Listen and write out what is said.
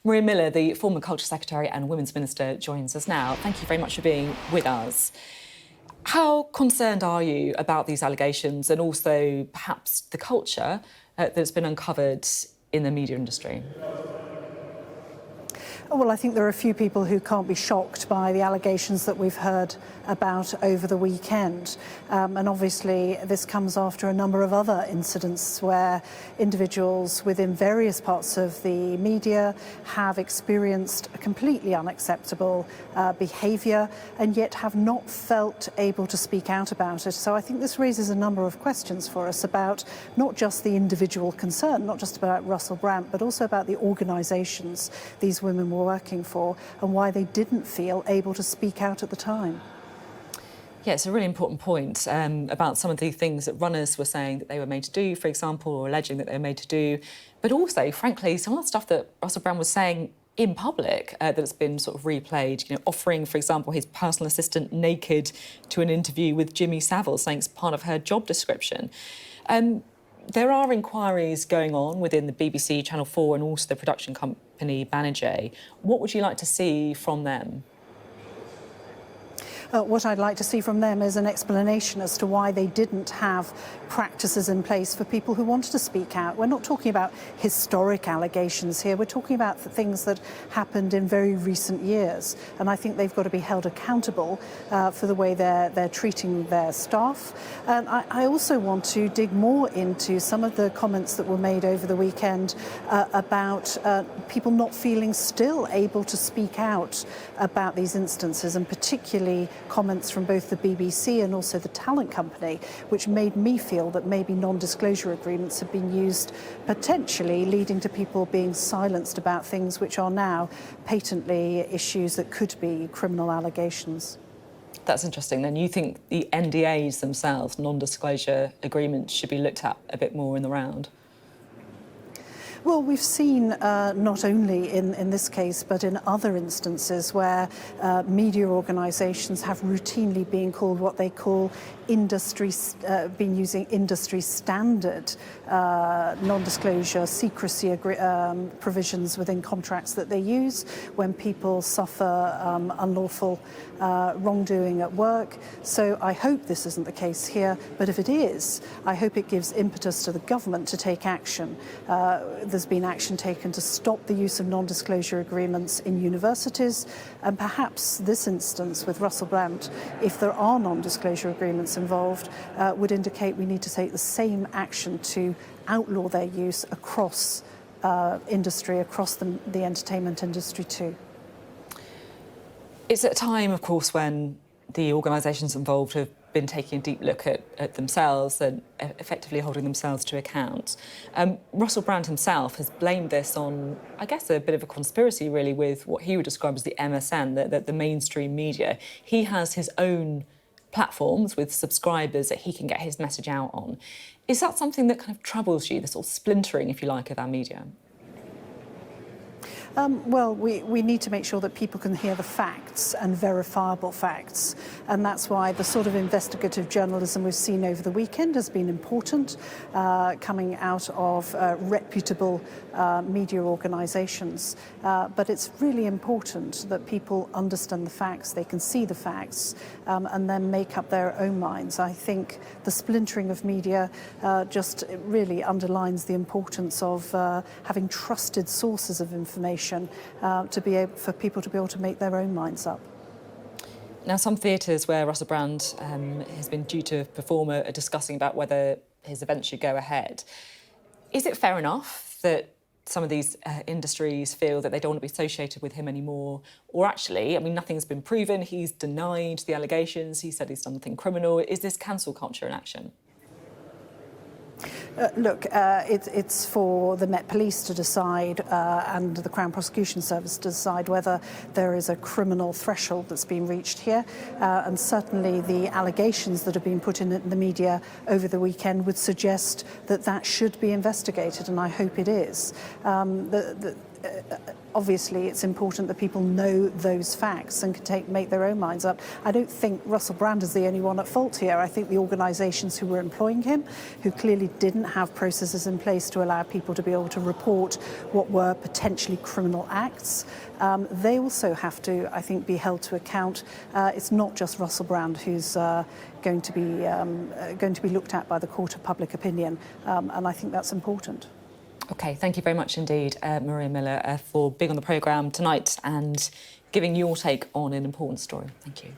Maria Miller, the former Culture Secretary and Women's Minister, joins us now. Thank you very much for being with us. How concerned are you about these allegations and also perhaps the culture that's been uncovered in the media industry? Well, I think there are a few people who can't be shocked by the allegations that we've heard about over the weekend. And obviously, this comes after a number of other incidents where individuals within various parts of the media have experienced a completely unacceptable behaviour and yet have not felt able to speak out about it. So I think this raises a number of questions for us about not just the individual concern, not just about Russell Brand, but also about the organisations these women were working for and why they didn't feel able to speak out at the time. Yeah, it's a really important point about some of the things that runners were saying that they were made to do, for example, or alleging that they were made to do. But also, frankly, some of the stuff that Russell Brand was saying in public that's been sort of replayed, you know, offering, for example, his personal assistant naked to an interview with Jimmy Savile, saying it's part of her job description. There are inquiries going on within the BBC, Channel 4 and also the production company Banijay. What would you like to see from them? What I'd like to see from them is an explanation as to why they didn't have practices in place for people who wanted to speak out. We're not talking about historic allegations here. We're talking about the things that happened in very recent years. And I think they've got to be held accountable for the way they're treating their staff. And I also want to dig more into some of the comments that were made over the weekend about people not feeling still able to speak out about these instances, and particularly comments from both the BBC and also the talent company, which made me feel that maybe non-disclosure agreements have been used, potentially leading to people being silenced about things which are now patently issues that could be criminal allegations. That's interesting. Then you think the NDAs themselves, non-disclosure agreements, should be looked at a bit more in the round? Well, we've seen not only in this case, but in other instances where media organisations have routinely been called what they call been using industry standard non-disclosure secrecy provisions within contracts that they use when people suffer unlawful wrongdoing at work. So I hope this isn't the case here, but if it is, I hope it gives impetus to the government to take action. There's been action taken to stop the use of non-disclosure agreements in universities, and perhaps this instance with Russell Brand, if there are non-disclosure agreements involved, would indicate we need to take the same action to outlaw their use across industry, across the entertainment industry too. It's at a time, of course, when the organisations involved have been taking a deep look at themselves and effectively holding themselves to account. Russell Brand himself has blamed this on, I guess, a bit of a conspiracy, really, with what he would describe as the MSN, the mainstream media. He has his own platforms with subscribers that he can get his message out on. Is that something that kind of troubles you, the sort of splintering, if you like, of our media? Well, we need to make sure that people can hear the facts and verifiable facts. And that's why the sort of investigative journalism we've seen over the weekend has been important, coming out of reputable media organisations. But it's really important that people understand the facts, they can see the facts, and then make up their own minds. I think the splintering of media just really underlines the importance of having trusted sources of information for people to be able to make their own minds up. Now, some theatres where Russell Brand has been due to perform are discussing about whether his event should go ahead. Is it fair enough that some of these industries feel that they don't want to be associated with him anymore? Or actually, I mean, nothing's been proven. He's denied the allegations. He said he's done nothing criminal. Is this cancel culture in action? Look, it's for the Met Police to decide and the Crown Prosecution Service to decide whether there is a criminal threshold that's been reached here. And certainly the allegations that have been put in the media over the weekend would suggest that that should be investigated, and I hope it is. obviously it's important that people know those facts and can make their own minds up. I don't think Russell Brand is the only one at fault here. I think the organisations who were employing him, who clearly didn't have processes in place to allow people to be able to report what were potentially criminal acts, they also have to, I think, be held to account. It's not just Russell Brand who's going to be looked at by the Court of Public Opinion, and I think that's important. OK, thank you very much indeed, Maria Miller, for being on the programme tonight and giving your take on an important story. Thank you.